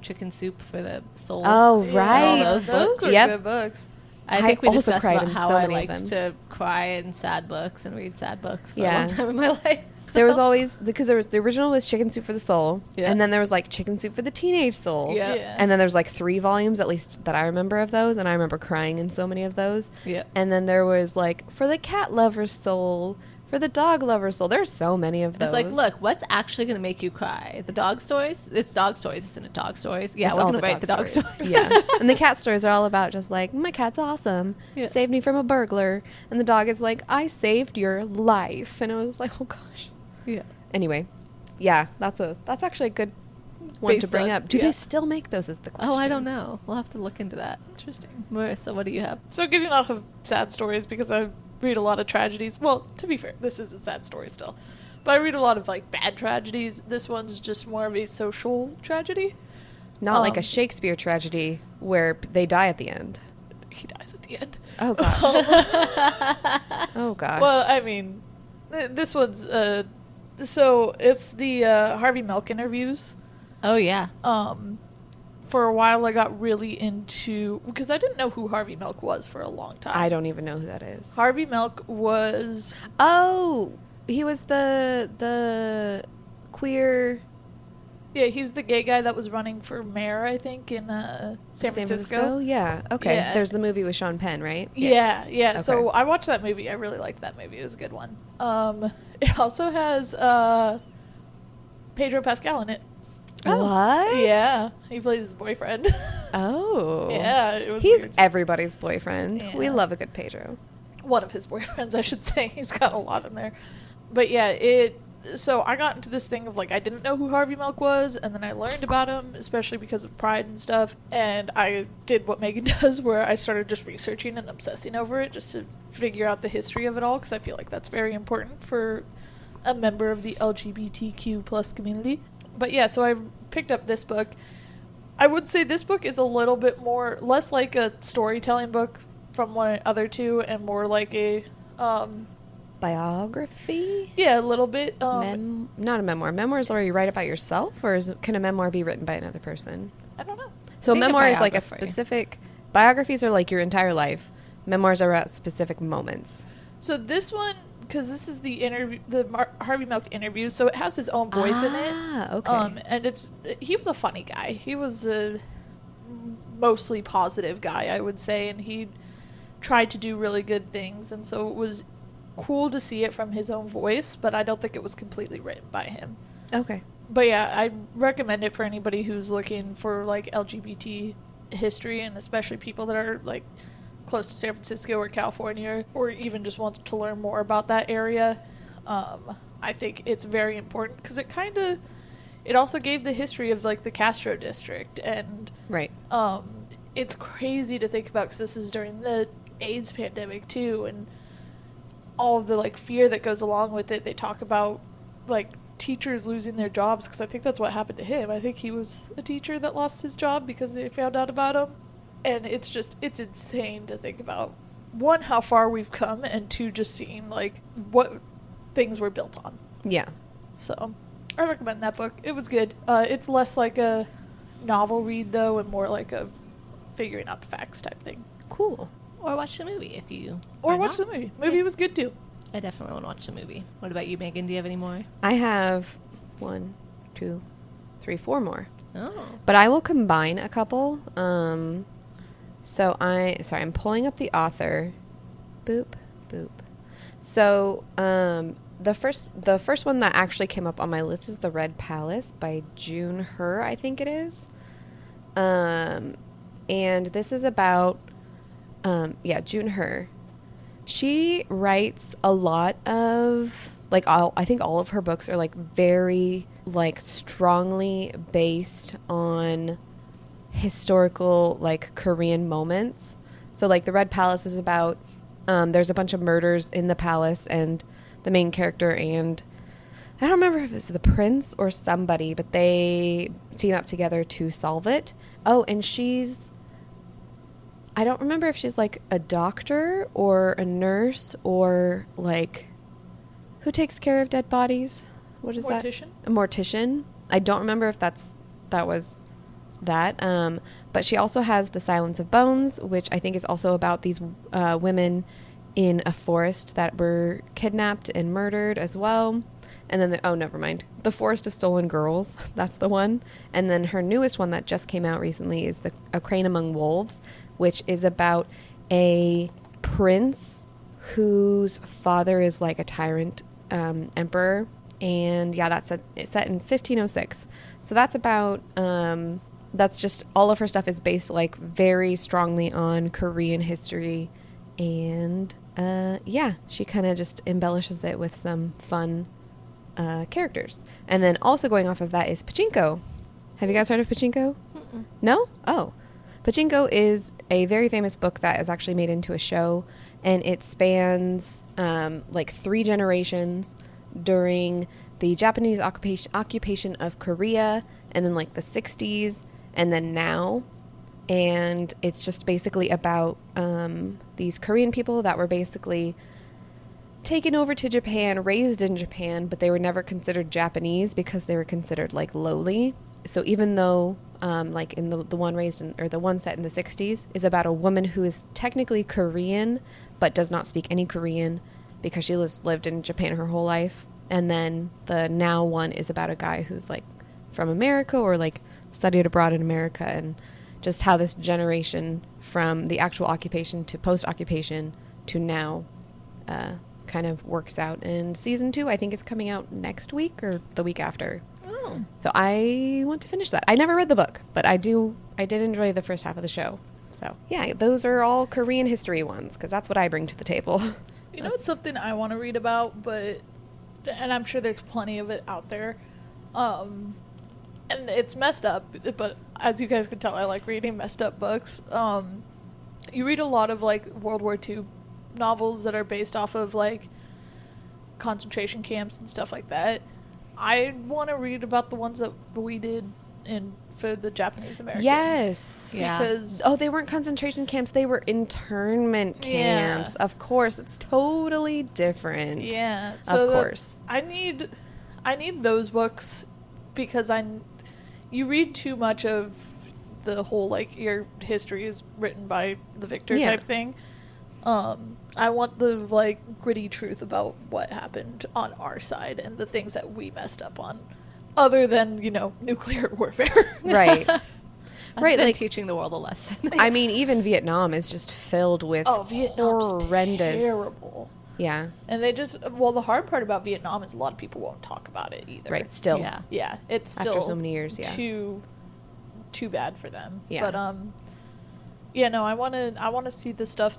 chicken soup for the soul. Oh, Yeah, right. All those books. are Yep. good books. I think we also discussed cried about in how so I many of liked them. to cry in sad books and read sad books for Yeah. a long time in my life. There was so- always, because there was, the original was Chicken Soup for the Soul, Yeah. and then there was like Chicken Soup for the Teenage Soul. Yeah. Yeah. And then there's like 3 volumes, at least that I remember of those, and I remember crying in so many of those. Yeah. And then there was like For the Cat Lover's Soul, For the Dog Lover's Soul. There's so many of those. It's like, look, what's actually going to make you cry? The dog stories? It's dog stories, isn't it? Dog stories. Yeah, It's we're all going to write the dog stories. Yeah. And the cat stories are all about just like, my cat's awesome. Yeah. Saved me from a burglar. And the dog is like, I saved your life. And it was like, oh gosh. Yeah. Anyway, yeah, that's actually a good one to Based bring on- up. Do yeah. they still make those is the question. Oh, I don't know. We'll have to look into that. Interesting. Marissa, what do you have? So getting off of sad stories, because I read a lot of tragedies. Well, to be fair, this is a sad story still. But I read a lot of like bad tragedies. This one's just more of a social tragedy. Not like a Shakespeare tragedy where they die at the end. He dies at the end. Oh gosh. Oh gosh. Well, I mean, this one's so it's the Harvey Milk interviews. Oh, yeah. For a while, I got really into, because I didn't know who Harvey Milk was for a long time. I don't even know who that is. Harvey Milk was Oh, he was the queer he was the gay guy that was running for mayor, I think, in San Francisco. Yeah. Okay. Yeah. There's the movie with Sean Penn, right? Yeah, yeah. Okay. So I watched that movie. I really liked that movie. It was a good one. It also has Pedro Pascal in it. What? Yeah, he plays his boyfriend. Oh. Yeah, it was He's weird. everybody's boyfriend. Yeah. We love a good Pedro. One of his boyfriends, I should say. He's got a lot in there. But yeah, so I got into this thing of like, I didn't know who Harvey Milk was, and then I learned about him, especially because of Pride and stuff, and I did what Megan does, where I started just researching and obsessing over it just to figure out the history of it all, because I feel like that's very important for a member of the LGBTQ plus community. But yeah, so I picked up this book. I would say this book is a little bit less like a storytelling book from one other two, and more like a Biography? yeah, a little bit. Not a memoir. Memoirs are you write about yourself, or can a memoir be written by another person? I don't know. So a think a memoir is like a biography. specific. Biographies are like your entire life. Memoirs are about specific moments. So this one because this is the interview, Harvey Milk interview, so it has his own voice in it. Ah, okay. And he was a funny guy. He was a mostly positive guy, I would say, and he tried to do really good things, and so it was cool to see it from his own voice, but I don't think it was completely written by him. Okay. But yeah, I recommend it for anybody who's looking for like LGBT history, and especially people that are like close to San Francisco or California, or even just want to learn more about that area. I think it's very important because it also gave the history of like the Castro district, and Right. it's crazy to think about because this is during the AIDS pandemic too, and all of the like fear that goes along with it. They talk about like teachers losing their jobs, because I think that's what happened to him. I think he was a teacher that lost his job because they found out about him. And it's insane to think about, one, how far we've come, and two, just seeing like what things were built on. Yeah. So I recommend that book. It was good. It's less like a novel read though, and more like a figuring out the facts type thing. Cool. Or watch the movie if you... Or why watch not? the movie. Movie was good too. I definitely want to watch the movie. What about you, Megan? Do you have any more? I have 1, 2, 3, 4 more. Oh. But I will combine a couple. I'm pulling up the author. Boop, boop. So, the first one that actually came up on my list is The Red Palace by June Her, I think it is. And this is about, June Her. She writes a lot of, I think all of her books are, very, strongly based on historical, Korean moments. So, The Red Palace is about, there's a bunch of murders in the palace, and the main character and, I don't remember if it's the prince or somebody, but they team up together to solve it. Oh, and I don't remember if she's a doctor or a nurse or who takes care of dead bodies? What is Mortician? that? A mortician. I don't remember if that was that. But she also has The Silence of Bones, which I think is also about these women in a forest that were kidnapped and murdered as well. And then, never mind. The Forest of Stolen Girls. That's the one. And then her newest one that just came out recently is A Crane Among Wolves, which is about a prince whose father is a tyrant emperor. And yeah, it's set in 1506. So that's about, that's just, all of her stuff is based very strongly on Korean history. And she kind of just embellishes it with some fun characters. And then also going off of that is Pachinko. Have you guys heard of Pachinko? Mm-mm. No? Oh. Pachinko is a very famous book that is actually made into a show, and it spans 3 generations during the Japanese occupation of Korea, and then the 60s, and then now. And it's just basically about these Korean people that were basically taken over to Japan, raised in Japan, but they were never considered Japanese because they were considered lowly. So even though in the one set in the 60s is about a woman who is technically Korean but does not speak any Korean because she lived in Japan her whole life. And then the now one is about a guy who's from America or studied abroad in America, and just how this generation from the actual occupation to post-occupation to now kind of works out. And season 2, I think, is coming out next week or the week after. Oh. So I want to finish that. I never read the book, but I did enjoy the first half of the show. So yeah, those are all Korean history ones, because that's what I bring to the table. You know, it's something I want to read about, and I'm sure there's plenty of it out there. And it's messed up, but as you guys can tell, I like reading messed up books. You read a lot of World War II novels that are based off of concentration camps and stuff like that. I want to read about the ones that we did for the Japanese Americans. Yes. Yeah. Because they weren't concentration camps, they were internment camps. Yeah. Of course, it's totally different. yeah, Of course. I need those books because you read too much of the whole your history is written by the victor Yeah. type thing. I want the like gritty truth about what happened on our side and the things that we messed up on, other than nuclear warfare. Right. Right, Than like teaching the world a lesson. I mean, even Vietnam is just filled with Vietnam's horrendous. terrible. Yeah. And they just the hard part about Vietnam is a lot of people won't talk about it either. Right. Still. Yeah. Yeah, it's still After so many years, yeah. too bad for them. Yeah. But I want to see the stuff,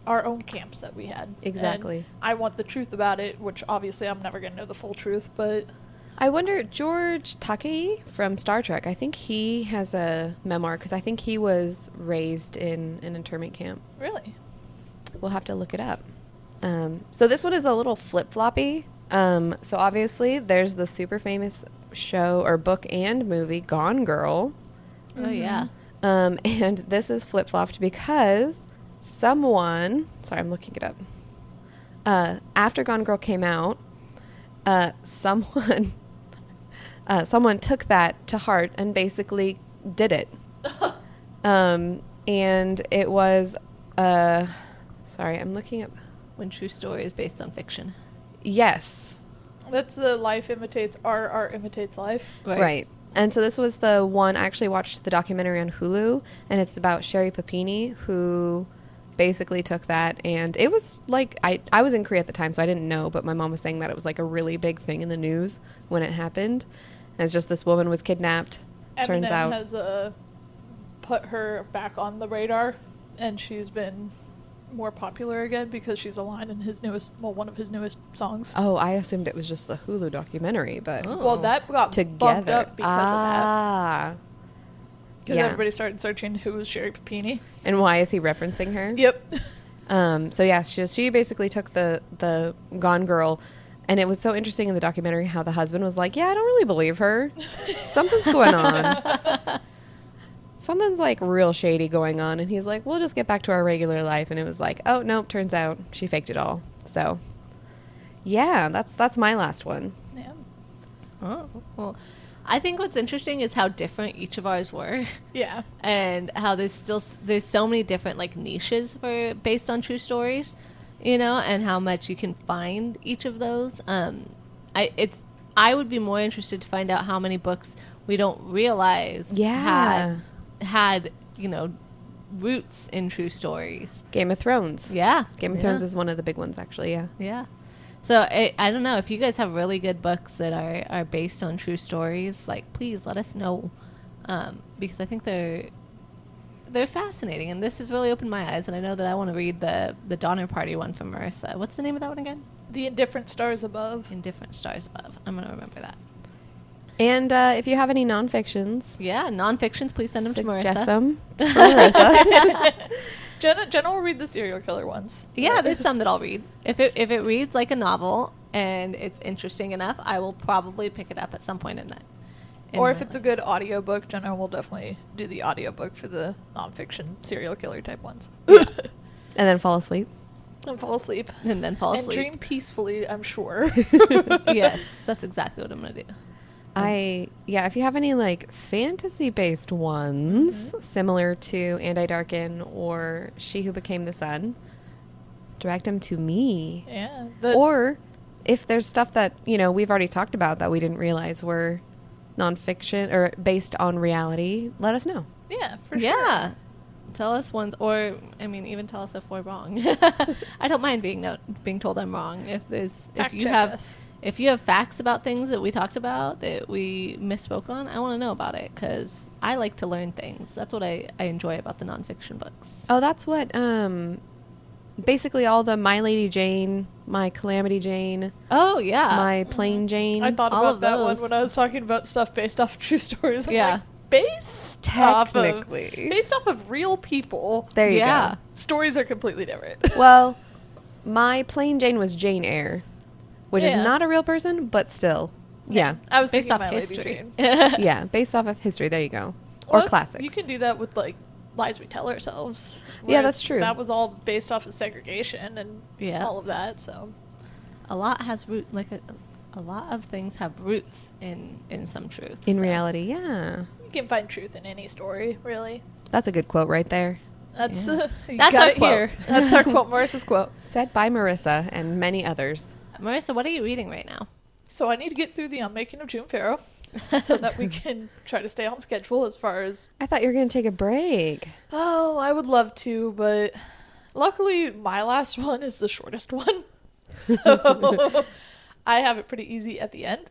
our own camps that we had. Exactly. And I want the truth about it, which obviously I'm never going to know the full truth, but I wonder, George Takei from Star Trek, I think he has a memoir because I think he was raised in an internment camp. really. We'll have to look it up. So this one is a little flip-floppy. So obviously there's the super famous show or book and movie Gone Girl. Oh, yeah. And this is flip-flopped because someone, sorry, I'm looking it up. After Gone Girl came out, someone took that to heart and basically did it. And it was, sorry, I'm looking up. When true story is based on fiction. Yes. That's the life imitates art imitates life. Right. And so this was the one, I actually watched the documentary on Hulu, and it's about Sherry Papini, who basically took that, and it was like, I was in Korea at the time, so I didn't know, but my mom was saying that it was like a really big thing in the news when it happened. And it's just this woman was kidnapped, turns out. Eminem has put her back on the radar, and she's been more popular again because she's a line in one of his newest songs. Oh, I assumed it was just the Hulu documentary, but Oh. Well, that got bumped together. up because of that. Ah. Because Yeah. everybody started searching who was Sherry Papini. And why is he referencing her? Yep. So yeah, she basically took the Gone Girl, and it was so interesting in the documentary how the husband was like, yeah, I don't really believe her. Something's going on. Something's like real shady going on. And he's like, we'll just get back to our regular life. And it was like, oh, nope, turns out she faked it all. So yeah, that's my last one. Yeah. Oh, well, I think what's interesting is how different each of ours were. Yeah. And how there's so many different like niches for based on true stories, and how much you can find each of those. I would be more interested to find out how many books we don't realize had roots in true stories. Game of Thrones. Yeah. Game of Thrones is one of the big ones, actually. Yeah. Yeah. So I don't know if you guys have really good books that are based on true stories. Like, please let us know, because I think they're fascinating, and this has really opened my eyes. And I know that I want to read the Donner Party one from Marissa. What's the name of that one again? The Indifferent Stars Above. Indifferent Stars Above. I'm gonna remember that. And if you have any nonfictions, Yeah, nonfictions, please send them to Marissa. suggest them to Marissa. Jenna will read the serial killer ones. Yeah, there's some that I'll read. If it reads like a novel and it's interesting enough, I will probably pick it up at some point in that. Or if it's a good audiobook, Jenna will definitely do the audiobook for the nonfiction serial killer type ones. And then fall asleep. And fall asleep. and then fall And asleep. dream peacefully, I'm sure. Yes, that's exactly what I'm gonna do. If you have any like fantasy based ones similar to And I Darken or She Who Became the Sun, direct them to me. Yeah. Or if there's stuff that, we've already talked about that we didn't realize were nonfiction or based on reality, let us know. Yeah, for sure. Yeah. Tell us once, or even tell us if we're wrong. I don't mind being told I'm wrong. If you have facts about things that we talked about that we misspoke on, I want to know about it because I like to learn things. That's what I enjoy about the nonfiction books. Oh, that's what basically all the My Lady Jane, My Calamity Jane, Oh yeah, My Plain Jane. I thought all about of that those. one when I was talking about stuff based off true stories. I'm Yeah. like, based Technically. based off of real people. There you Yeah. go. Stories are completely different. Well, My Plain Jane was Jane Eyre, which is Yeah. not a real person, but still. Yeah. I was based thinking off My Lady history. Jane. Yeah. Based off of history. There you go. Well, Or classics. You can do that with like lies we tell ourselves. Yeah, where that's true. That was all based off of segregation and Yeah. all of that. So A lot has root. Like a lot of things have roots in some truth. In so. reality, yeah. you can find truth in any story, really. That's a good quote right there. That's Yeah. you That's got our it quote. here. That's our quote, Marissa's quote. Said by Marissa and many others. Marissa, what are you reading right now? So I need to get through the Unmaking of June Farrow so that we can try to stay on schedule as far as... I thought you were going to take a break. Oh, I would love to, but luckily my last one is the shortest one. So I have it pretty easy at the end.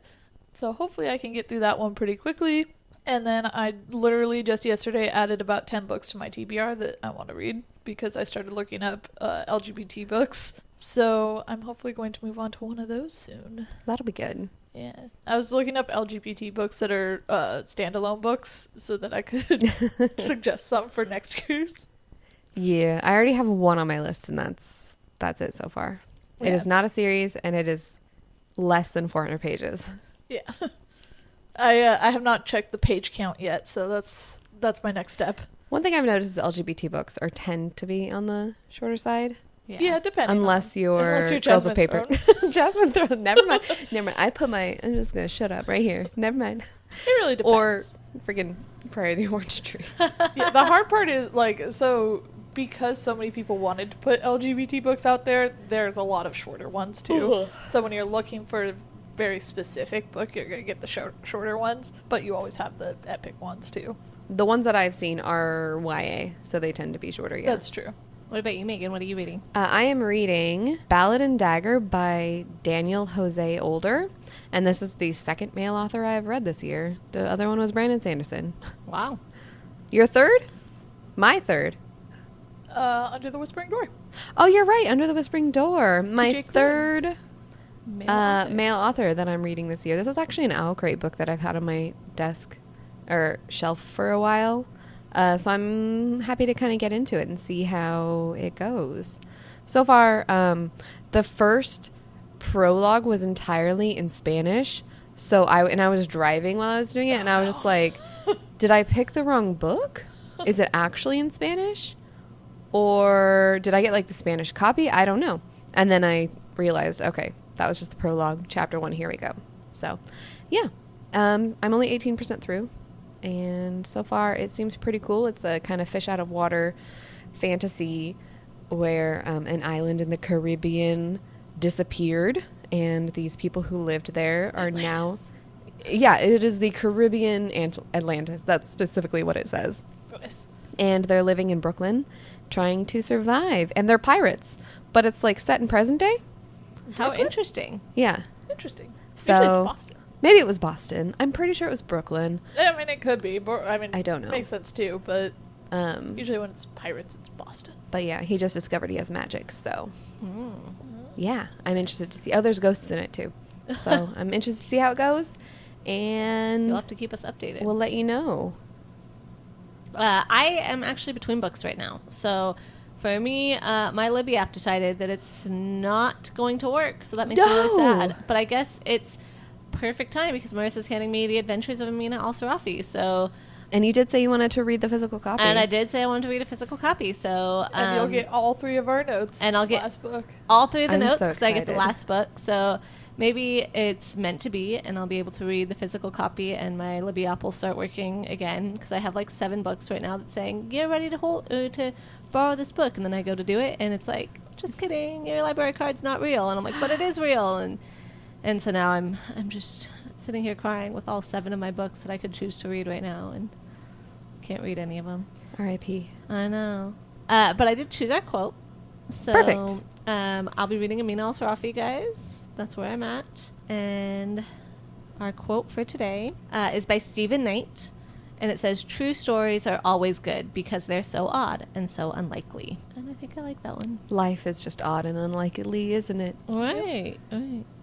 So hopefully I can get through that one pretty quickly. And then I literally just yesterday added about 10 books to my TBR that I want to read because I started looking up LGBT books. So I'm hopefully going to move on to one of those soon. That'll be good. Yeah. I was looking up LGBT books that are standalone books so that I could suggest some for next year's. Yeah, I already have one on my list, and that's it so far. Yeah. It is not a series, and it is less than 400 pages. Yeah. I have not checked the page count yet, so that's my next step. One thing I've noticed is LGBT books tend to be on the shorter side. Yeah, depending. Unless you're Girls Jasmine of Paper. Throne. Jasmine Throne. Never mind. Never mind. I'm just going to shut up right here. Never mind. It really depends. Or freaking Prayer of the Orange Tree. Yeah, the hard part is, like, so because so many people wanted to put LGBT books out there, there's a lot of shorter ones, too. So when you're looking for a very specific book, you're going to get the shorter ones, but you always have the epic ones, too. The ones that I've seen are YA, so they tend to be shorter, yeah. That's true. What about you, Megan? What are you reading? I am reading Ballad and Dagger by Daniel Jose Older, and this is the second male author I have read this year. The other one was Brandon Sanderson. Wow. Your third? My third. Under the Whispering Door. Oh, you're right, Under the Whispering Door. My TJ third Male male author that I'm reading this year. This is actually an Owl Crate book that I've had on my desk or shelf for a while. So I'm happy to kind of get into it and see how it goes. So far, the first prologue was entirely in Spanish. So I was driving while I was doing it, and I was just like, did I pick the wrong book? Is it actually in Spanish? Or did I get like the Spanish copy? I don't know. And then I realized, okay, that was just the prologue. Chapter 1, here we go. So, yeah. I'm only 18% through. And so far, it seems pretty cool. It's a kind of fish out of water fantasy where an island in the Caribbean disappeared, and these people who lived there are Atlantis. now... Yeah, it is the Caribbean Atlantis. That's specifically what it says. Nice. And they're living in Brooklyn trying to survive. And they're pirates. But it's like set in present day. How Brooklyn? interesting. Yeah. Interesting. So Usually it's Boston. maybe it was Boston. I'm pretty sure it was Brooklyn. I mean, it could be. I don't know. Makes sense, too, but usually when it's pirates, it's Boston. But yeah, he just discovered he has magic. So Mm. yeah, I'm interested to see. Oh, there's ghosts in it too. So I'm interested to see how it goes. And You'll have to keep us updated. we'll let you know. I am actually between books right now. So for me, my Libby app decided that it's not going to work. So that makes me really No. sad. But I guess it's perfect time because Marissa's handing me The Adventures of Amina Al-Sarafi. So, And you did say you wanted to read the physical copy. and I did say I wanted to read a physical copy. So, And you'll get all three of our notes. and I'll from get- last book. all three of the I'm notes so because I get the excited. last book. So maybe it's meant to be, and I'll be able to read the physical copy, and my Libby app will start working again because I have like 7 books right now that's saying you're ready to borrow this book, and then I go to do it, and it's like, just kidding, your library card's not real, and I'm like, but it is real, and so now I'm just sitting here crying with all 7 of my books that I could choose to read right now, and can't read any of them. R.I.P. I know. But I did choose our quote. So, Perfect. I'll be reading Amina Al-Sarafi, guys. That's where I'm at. And our quote for today is by Stephen Knight. And it says, "True stories are always good because they're so odd and so unlikely." And I think I like that one. Life is just odd and unlikely, isn't it? Right.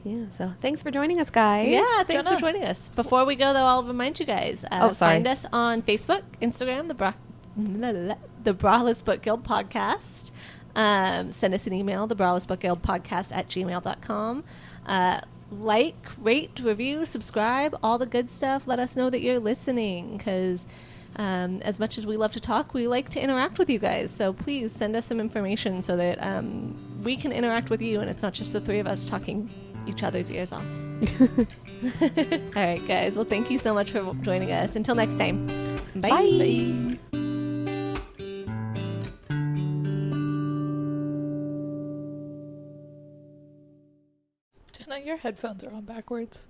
Yeah, so thanks for joining us, guys. Yeah, thanks for Jenna. joining us. Before we go, though, I'll remind you guys. Sorry. Find us on Facebook, Instagram, the Braless Book Guild Podcast. Send us an email, the Braless Book Guild Podcast @gmail.com. Like, rate, review, subscribe, all the good stuff. Let us know that you're listening because as much as we love to talk, we like to interact with you guys. So please send us some information so that we can interact with you and it's not just the 3 of us talking each other's ears off. All right, guys. Well, thank you so much for joining us. Until next time. Bye. Bye. your headphones are on backwards.